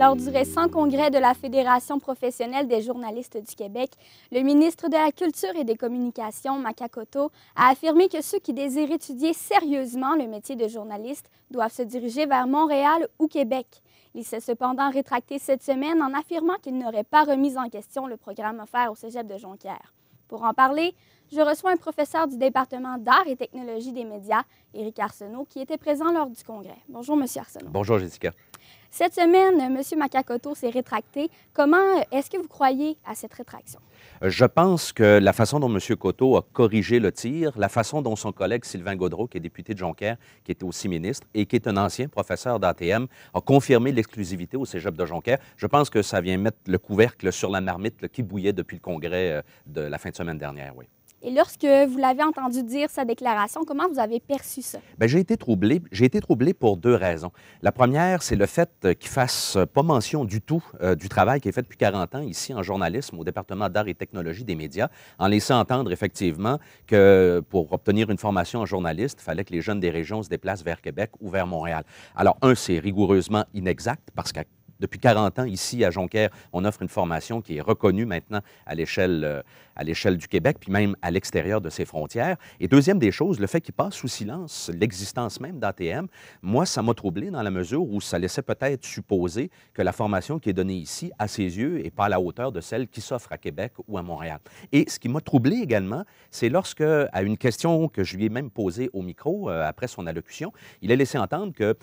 Lors du récent congrès de la Fédération professionnelle des journalistes du Québec, le ministre de la Culture et des Communications, Maka Koto, a affirmé que ceux qui désirent étudier sérieusement le métier de journaliste doivent se diriger vers Montréal ou Québec. Il s'est cependant rétracté cette semaine en affirmant qu'il n'aurait pas remis en question le programme offert au Cégep de Jonquière. Pour en parler, je reçois un professeur du département d'art et technologie des médias, Éric Arsenault, qui était présent lors du congrès. Bonjour, M. Arsenault. Bonjour, Jessica. Cette semaine, M. Maka Koto s'est rétracté. Comment est-ce que vous croyez à cette rétraction? Je pense que la façon dont M. Coteau a corrigé le tir, la façon dont son collègue Sylvain Gaudreault, qui est député de Jonquière, qui était aussi ministre et qui est un ancien professeur d'ATM, a confirmé l'exclusivité au Cégep de Jonquière, je pense que ça vient mettre le couvercle sur la marmite qui bouillait depuis le congrès de la fin de semaine dernière, oui. Et lorsque vous l'avez entendu dire sa déclaration, comment vous avez perçu ça? Bien, j'ai été troublé. J'ai été troublé pour deux raisons. La première, c'est le fait qu'il ne fasse pas mention du tout du travail qui est fait depuis 40 ans ici en journalisme au département d'art et technologie des médias, en laissant entendre effectivement que pour obtenir une formation en journaliste, il fallait que les jeunes des régions se déplacent vers Québec ou vers Montréal. Alors, c'est rigoureusement inexact parce que depuis 40 ans, ici, à Jonquière, on offre une formation qui est reconnue maintenant à l'échelle du Québec, puis même à l'extérieur de ses frontières. Et deuxième des choses, le fait qu'il passe sous silence l'existence même d'ATM, moi, ça m'a troublé dans la mesure où ça laissait peut-être supposer que la formation qui est donnée ici, à ses yeux, n'est pas à la hauteur de celle qui s'offre à Québec ou à Montréal. Et ce qui m'a troublé également, c'est lorsque, à une question que je lui ai même posée au micro après son allocution, il a laissé entendre que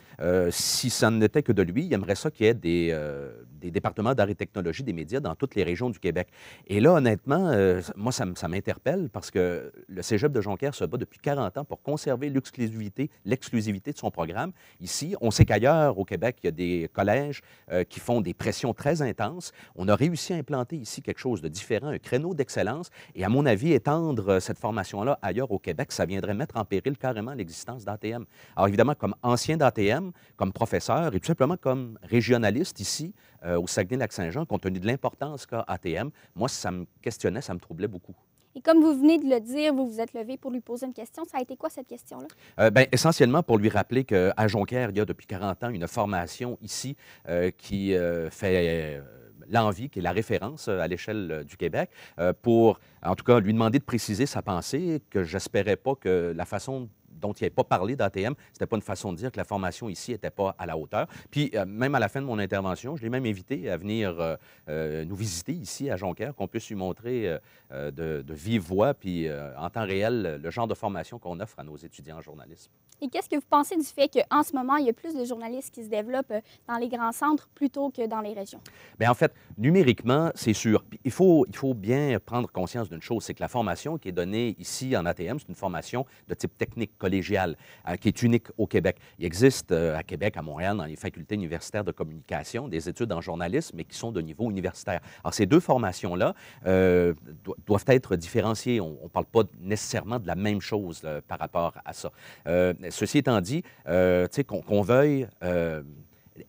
si ça n'était que de lui, il aimerait ça qu'il y ait des départements d'art et technologie des médias dans toutes les régions du Québec. Et là, honnêtement, moi, ça m'interpelle parce que le Cégep de Jonquière se bat depuis 40 ans pour conserver l'exclusivité de son programme. Ici, on sait qu'ailleurs, au Québec, il y a des collèges qui font des pressions très intenses. On a réussi à implanter ici quelque chose de différent, un créneau d'excellence. Et à mon avis, étendre cette formation-là ailleurs au Québec, ça viendrait mettre en péril carrément l'existence d'ATM. Alors évidemment, comme ancien d'ATM, comme professeur et tout simplement comme régionaliste ici, au Saguenay-Lac-Saint-Jean, compte tenu de l'importance qu'a ATM, moi, ça me questionnait, ça me troublait beaucoup. Et comme vous venez de le dire, vous vous êtes levé pour lui poser une question. Ça a été quoi cette question-là? Bien, essentiellement pour lui rappeler qu'à Jonquière, il y a depuis 40 ans une formation ici qui fait l'envie, qui est la référence à l'échelle du Québec, pour, en tout cas, lui demander de préciser sa pensée, que j'espérais pas que la façon dont il n'avait pas parlé d'ATM, c'était pas une façon de dire que la formation ici n'était pas à la hauteur. Puis, même à la fin de mon intervention, je l'ai même invité à venir nous visiter ici à Jonquière, qu'on puisse lui montrer de vive voix, puis en temps réel, le genre de formation qu'on offre à nos étudiants en journalisme. Et qu'est-ce que vous pensez du fait qu'en ce moment, il y a plus de journalistes qui se développent dans les grands centres plutôt que dans les régions? Bien, en fait, numériquement, c'est sûr. Puis il faut bien prendre conscience d'une chose, c'est que la formation qui est donnée ici en ATM, c'est une formation de type technique, collégiale, qui est unique au Québec. Il existe à Québec, à Montréal, dans les facultés universitaires de communication, des études en journalisme, mais qui sont de niveau universitaire. Alors, ces deux formations-là doivent être différenciées. On ne parle pas nécessairement de la même chose par rapport à ça. Ceci étant dit, qu'on veuille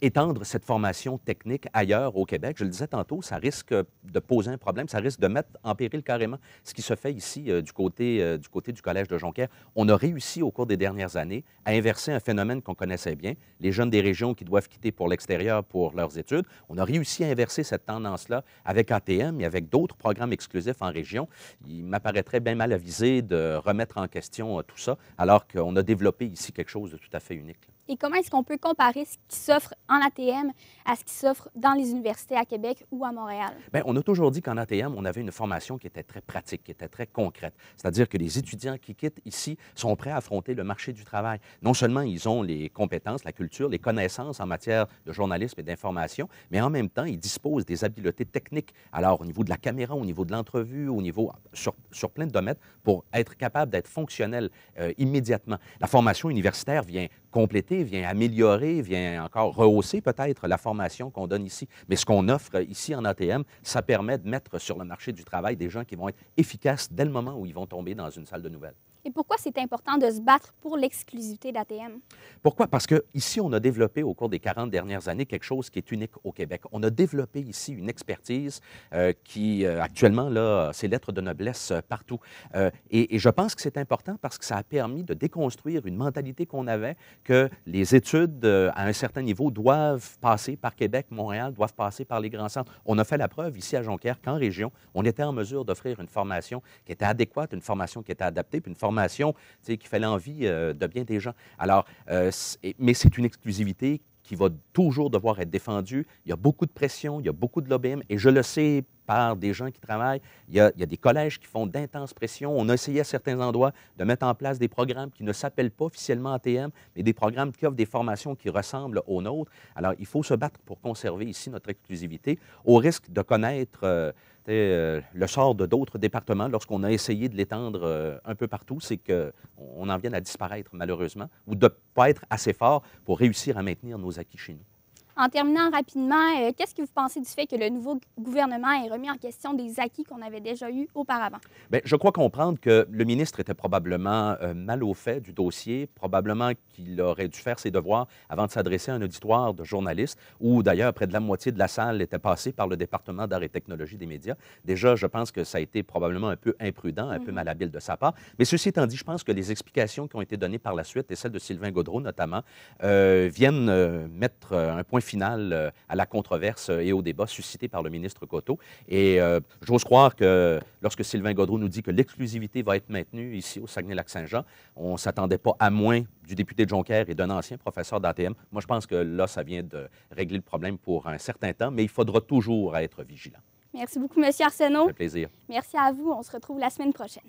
étendre cette formation technique ailleurs au Québec, je le disais tantôt, ça risque de poser un problème, ça risque de mettre en péril carrément ce qui se fait ici du côté du Collège de Jonquière. On a réussi au cours des dernières années à inverser un phénomène qu'on connaissait bien, les jeunes des régions qui doivent quitter pour l'extérieur pour leurs études. On a réussi à inverser cette tendance-là avec ATM et avec d'autres programmes exclusifs en région. Il m'apparaîtrait bien mal avisé de remettre en question tout ça, alors qu'on a développé ici quelque chose de tout à fait unique. Et comment est-ce qu'on peut comparer ce qui s'offre en ATM à ce qui s'offre dans les universités à Québec ou à Montréal? Bien, on a toujours dit qu'en ATM, on avait une formation qui était très pratique, qui était très concrète. C'est-à-dire que les étudiants qui quittent ici sont prêts à affronter le marché du travail. Non seulement ils ont les compétences, la culture, les connaissances en matière de journalisme et d'information, mais en même temps, ils disposent des habiletés techniques. Alors, au niveau de la caméra, au niveau de l'entrevue, au niveau sur plein de domaines, pour être capable d'être fonctionnel immédiatement. La formation universitaire vient compléter, vient améliorer, vient encore rehausser peut-être la formation qu'on donne ici. Mais ce qu'on offre ici en ATM, ça permet de mettre sur le marché du travail des gens qui vont être efficaces dès le moment où ils vont tomber dans une salle de nouvelles. Et pourquoi c'est important de se battre pour l'exclusivité d'ATM? Pourquoi? Parce qu'ici, on a développé au cours des 40 dernières années quelque chose qui est unique au Québec. On a développé ici une expertise qui, actuellement, là, a ses lettres de noblesse partout. Et je pense que c'est important parce que ça a permis de déconstruire une mentalité qu'on avait, que les études à un certain niveau doivent passer par Québec, Montréal, doivent passer par les grands centres. On a fait la preuve ici à Jonquière qu'en région, on était en mesure d'offrir une formation qui était adéquate, une formation qui était adaptée, puis une formation qui fait l'envie de bien des gens. Alors, mais c'est une exclusivité qui va toujours devoir être défendue. Il y a beaucoup de pression, il y a beaucoup de lobbying, et je le sais par des gens qui travaillent. Il y a des collèges qui font d'intenses pressions. On a essayé à certains endroits de mettre en place des programmes qui ne s'appellent pas officiellement ATM, mais des programmes qui offrent des formations qui ressemblent aux nôtres. Alors, il faut se battre pour conserver ici notre exclusivité, au risque de connaître le sort de d'autres départements lorsqu'on a essayé de l'étendre un peu partout, c'est qu'on en vient à disparaître malheureusement ou de ne pas être assez fort pour réussir à maintenir nos acquis chez nous. En terminant rapidement, qu'est-ce que vous pensez du fait que le nouveau gouvernement ait remis en question des acquis qu'on avait déjà eus auparavant? Bien, je crois comprendre que le ministre était probablement mal au fait du dossier, probablement qu'il aurait dû faire ses devoirs avant de s'adresser à un auditoire de journalistes, où d'ailleurs près de la moitié de la salle était passée par le département d'art et technologie des médias. Déjà, je pense que ça a été probablement un peu imprudent, un peu malhabile de sa part. Mais ceci étant dit, je pense que les explications qui ont été données par la suite, et celles de Sylvain Gaudreault notamment, viennent mettre un point final à la controverse et au débat suscité par le ministre Coteau. Et j'ose croire que lorsque Sylvain Gaudreault nous dit que l'exclusivité va être maintenue ici au Saguenay-Lac-Saint-Jean, on ne s'attendait pas à moins du député de Jonquière et d'un ancien professeur d'ATM. Moi, je pense que là, ça vient de régler le problème pour un certain temps, mais il faudra toujours être vigilant. Merci beaucoup, M. Arsenault. Ça fait plaisir. Merci à vous. On se retrouve la semaine prochaine.